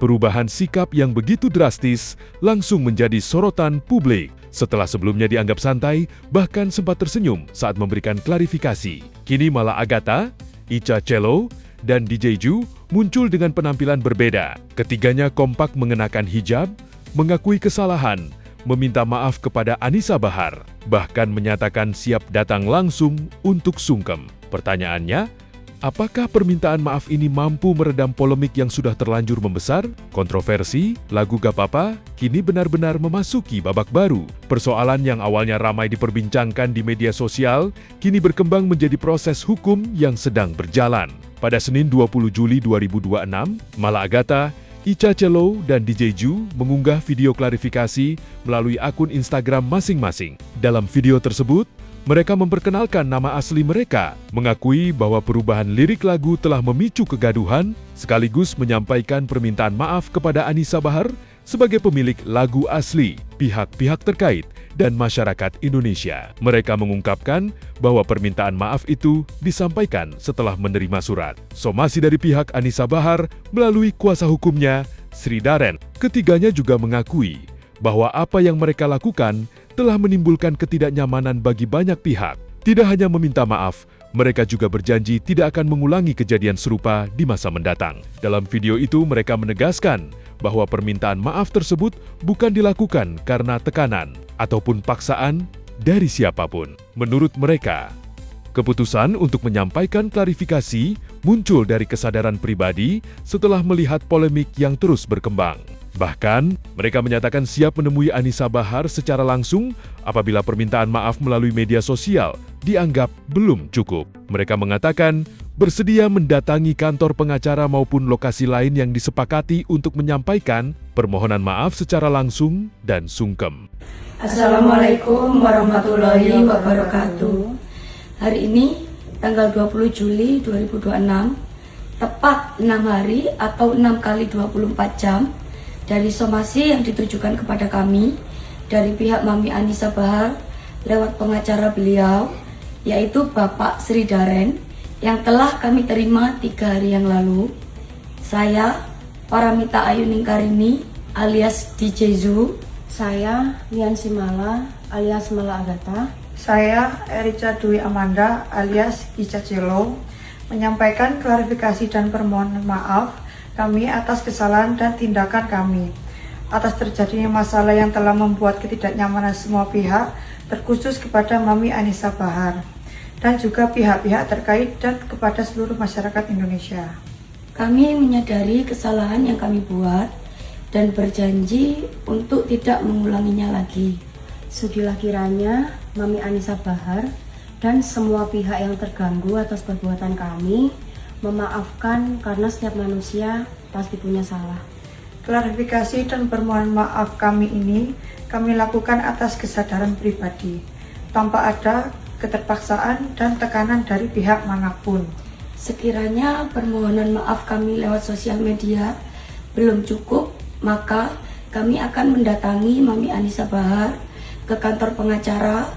Perubahan sikap yang begitu drastis langsung menjadi sorotan publik. Setelah sebelumnya dianggap santai, bahkan sempat tersenyum saat memberikan klarifikasi. Kini malah Agatha, Icha Cello, dan DJ Ju muncul dengan penampilan berbeda. Ketiganya kompak mengenakan hijab, mengakui kesalahan, meminta maaf kepada Anisa Bahar, bahkan menyatakan siap datang langsung untuk sungkem. Pertanyaannya, apakah permintaan maaf ini mampu meredam polemik yang sudah terlanjur membesar? Kontroversi lagu Gak Papa kini benar-benar memasuki babak baru. Persoalan yang awalnya ramai diperbincangkan di media sosial, kini berkembang menjadi proses hukum yang sedang berjalan. Pada Senin 20 Juli 2026, malah Agatha, Icha Cello, dan DJ Ju mengunggah video klarifikasi melalui akun Instagram masing-masing. Dalam video tersebut, mereka memperkenalkan nama asli mereka, mengakui bahwa perubahan lirik lagu telah memicu kegaduhan, sekaligus menyampaikan permintaan maaf kepada Anisa Bahar sebagai pemilik lagu asli, pihak-pihak terkait, dan masyarakat Indonesia. Mereka mengungkapkan bahwa permintaan maaf itu disampaikan setelah menerima surat somasi dari pihak Anisa Bahar melalui kuasa hukumnya, Sri Daren. Ketiganya juga mengakui bahwa apa yang mereka lakukan telah menimbulkan ketidaknyamanan bagi banyak pihak. Tidak hanya meminta maaf, mereka juga berjanji tidak akan mengulangi kejadian serupa di masa mendatang. Dalam video itu mereka menegaskan bahwa permintaan maaf tersebut bukan dilakukan karena tekanan ataupun paksaan dari siapapun. Menurut mereka, keputusan untuk menyampaikan klarifikasi muncul dari kesadaran pribadi setelah melihat polemik yang terus berkembang. Bahkan, mereka menyatakan siap menemui Anisa Bahar secara langsung apabila permintaan maaf melalui media sosial dianggap belum cukup. Mereka mengatakan bersedia mendatangi kantor pengacara maupun lokasi lain yang disepakati untuk menyampaikan permohonan maaf secara langsung dan sungkem. Assalamualaikum warahmatullahi wabarakatuh. Hari ini, tanggal 20 Juli 2026, tepat 6 hari atau 6 kali 24 jam, dari somasi yang ditujukan kepada kami dari pihak Mami Anisa Bahar lewat pengacara beliau, yaitu Bapak Sri Daren, yang telah kami terima 3 hari yang lalu. Saya, Paramita Ayu Ningkarini alias DJ Zu. Saya, Lian Simala alias Mala Agatha. Saya, Erica Dwi Amanda alias Icha Cello, menyampaikan klarifikasi dan permohonan maaf kami atas kesalahan dan tindakan kami, atas terjadinya masalah yang telah membuat ketidaknyamanan semua pihak, terkhusus kepada Mami Anisa Bahar, dan juga pihak-pihak terkait dan kepada seluruh masyarakat Indonesia. Kami menyadari kesalahan yang kami buat dan berjanji untuk tidak mengulanginya lagi. Sudilah kiranya Mami Anisa Bahar dan semua pihak yang terganggu atas perbuatan kami memaafkan, karena setiap manusia pasti punya salah. Klarifikasi dan permohonan maaf kami ini kami lakukan atas kesadaran pribadi, tanpa ada keterpaksaan dan tekanan dari pihak manapun. Sekiranya permohonan maaf kami lewat sosial media belum cukup, maka kami akan mendatangi Mami Anisa Bahar ke kantor pengacara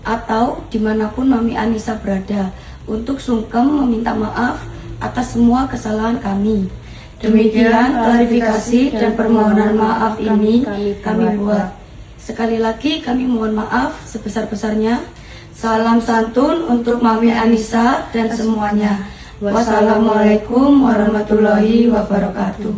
atau dimanapun Mami Anisa berada untuk sungkem meminta maaf atas semua kesalahan kami. Demikian klarifikasi dan permohonan maaf ini kami buat. Sekali lagi kami mohon maaf sebesar-besarnya. Salam santun untuk Mami Anisa dan semuanya. Wassalamualaikum warahmatullahi wabarakatuh.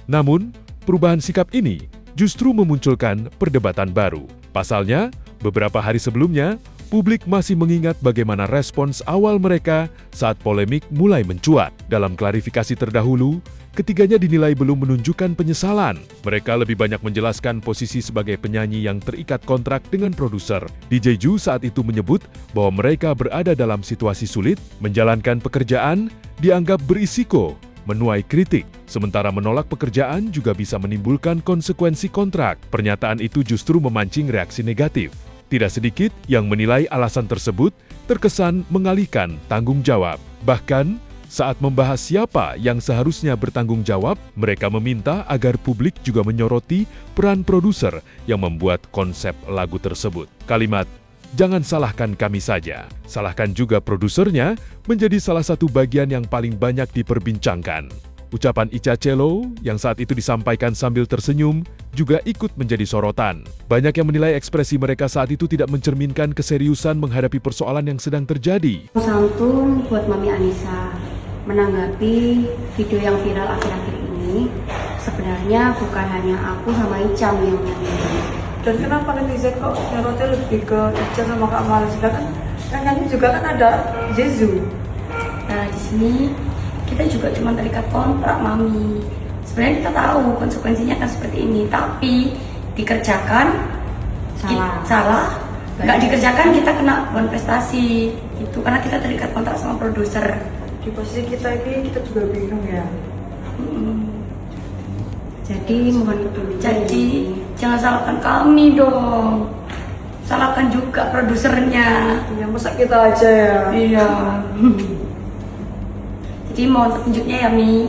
Namun, perubahan sikap ini justru memunculkan perdebatan baru. Pasalnya, beberapa hari sebelumnya, publik masih mengingat bagaimana respons awal mereka saat polemik mulai mencuat. Dalam klarifikasi terdahulu, ketiganya dinilai belum menunjukkan penyesalan. Mereka lebih banyak menjelaskan posisi sebagai penyanyi yang terikat kontrak dengan produser. DJ Ju saat itu menyebut bahwa mereka berada dalam situasi sulit, menjalankan pekerjaan dianggap berisiko, menuai kritik, sementara menolak pekerjaan juga bisa menimbulkan konsekuensi kontrak. Pernyataan itu justru memancing reaksi negatif. Tidak sedikit yang menilai alasan tersebut terkesan mengalihkan tanggung jawab. Bahkan, saat membahas siapa yang seharusnya bertanggung jawab, mereka meminta agar publik juga menyoroti peran produser yang membuat konsep lagu tersebut. Kalimat, "Jangan salahkan kami saja, salahkan juga produsernya," menjadi salah satu bagian yang paling banyak diperbincangkan. Ucapan Ica Cello yang saat itu disampaikan sambil tersenyum juga ikut menjadi sorotan. Banyak yang menilai ekspresi mereka saat itu tidak mencerminkan keseriusan menghadapi persoalan yang sedang terjadi. Santun buat Mami Anissa menanggapi video yang viral akhir-akhir ini. Sebenarnya bukan hanya aku sama Ica yang nyanyi. Dan kenapa netizen kok nyorotnya lebih ke Ica sama Kak Mala? Sedangkan yang nyanyi juga kan ada Jezu. Nah, di sini kita juga cuma terikat kontrak, Mami. Sebenarnya kita tahu konsekuensinya kan seperti ini, tapi dikerjakan salah. Nggak dikerjakan kita kena bukan prestasi. Itu karena kita terikat kontrak sama produser. Di posisi kita ini kita juga bingung ya. Jadi mohon peduli. Jadi jangan salahkan kami dong. Salahkan juga produsernya. Ya masa kita aja ya. Iya. Jadi mohon petunjuknya ya, Mi.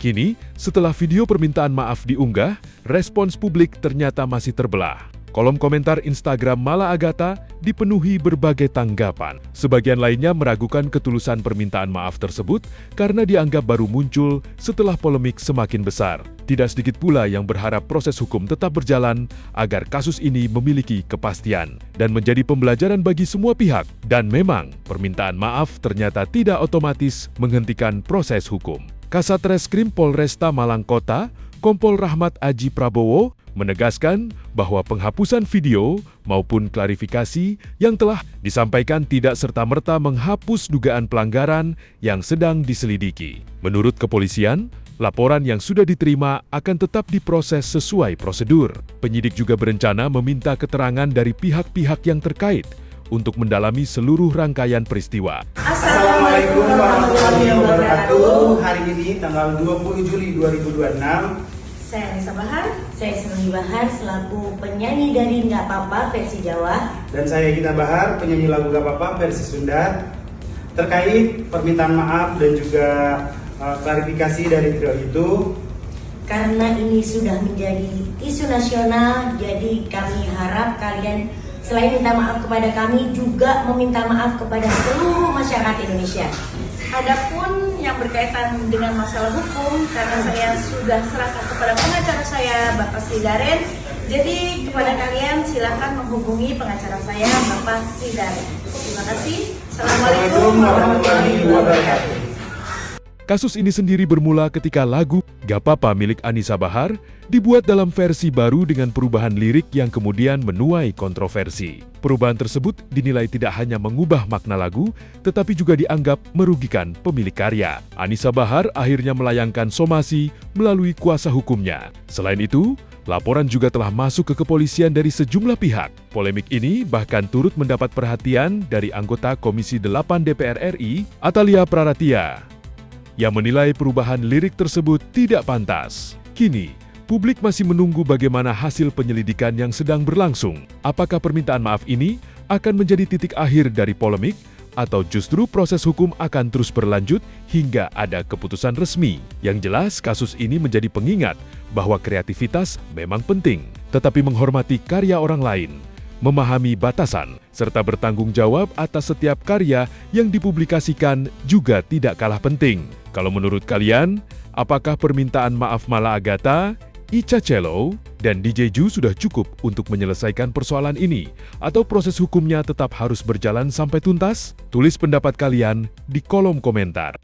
Kini, setelah video permintaan maaf diunggah, respons publik ternyata masih terbelah. Kolom komentar Instagram Mala Agatha dipenuhi berbagai tanggapan. Sebagian lainnya meragukan ketulusan permintaan maaf tersebut karena dianggap baru muncul setelah polemik semakin besar. Tidak sedikit pula yang berharap proses hukum tetap berjalan agar kasus ini memiliki kepastian dan menjadi pembelajaran bagi semua pihak. Dan memang, permintaan maaf ternyata tidak otomatis menghentikan proses hukum. Kasat Reskrim Polresta Malang Kota, Kompol Rahmat Aji Prabowo, menegaskan bahwa penghapusan video maupun klarifikasi yang telah disampaikan tidak serta-merta menghapus dugaan pelanggaran yang sedang diselidiki. Menurut kepolisian, laporan yang sudah diterima akan tetap diproses sesuai prosedur. Penyidik juga berencana meminta keterangan dari pihak-pihak yang terkait untuk mendalami seluruh rangkaian peristiwa. Assalamualaikum warahmatullahi wabarakatuh. Hari ini tanggal 20 Juli 2026. Saya Anissa Bahar. Saya Senangi Bahar selaku penyanyi dari Nggak Papa versi Jawa. Dan saya Gita Bahar, penyanyi lagu Gak Papa versi Sunda. Terkait permintaan maaf dan juga klarifikasi dari trio itu. Karena ini sudah menjadi isu nasional, jadi kami harap kalian selain minta maaf kepada kami, juga meminta maaf kepada seluruh masyarakat Indonesia. Adapun yang berkaitan dengan masalah hukum, karena saya sudah serahkan kepada pengacara saya, Bapak Sidaren. Jadi kepada kalian silakan menghubungi pengacara saya, Bapak Sidaren. Terima kasih. Assalamualaikum warahmatullahi wabarakatuh. Kasus ini sendiri bermula ketika lagu Gak Papa milik Anissa Bahar dibuat dalam versi baru dengan perubahan lirik yang kemudian menuai kontroversi. Perubahan tersebut dinilai tidak hanya mengubah makna lagu, tetapi juga dianggap merugikan pemilik karya. Anissa Bahar akhirnya melayangkan somasi melalui kuasa hukumnya. Selain itu, laporan juga telah masuk ke kepolisian dari sejumlah pihak. Polemik ini bahkan turut mendapat perhatian dari anggota Komisi 8 DPR RI, Atalia Praratia, yang menilai perubahan lirik tersebut tidak pantas. Kini, publik masih menunggu bagaimana hasil penyelidikan yang sedang berlangsung. Apakah permintaan maaf ini akan menjadi titik akhir dari polemik, atau justru proses hukum akan terus berlanjut hingga ada keputusan resmi? Yang jelas, kasus ini menjadi pengingat bahwa kreativitas memang penting, tetapi menghormati karya orang lain, memahami batasan, serta bertanggung jawab atas setiap karya yang dipublikasikan juga tidak kalah penting. Kalau menurut kalian, apakah permintaan maaf Mala Agatha, Ica Cello, dan DJ Ju sudah cukup untuk menyelesaikan persoalan ini? Atau proses hukumnya tetap harus berjalan sampai tuntas? Tulis pendapat kalian di kolom komentar.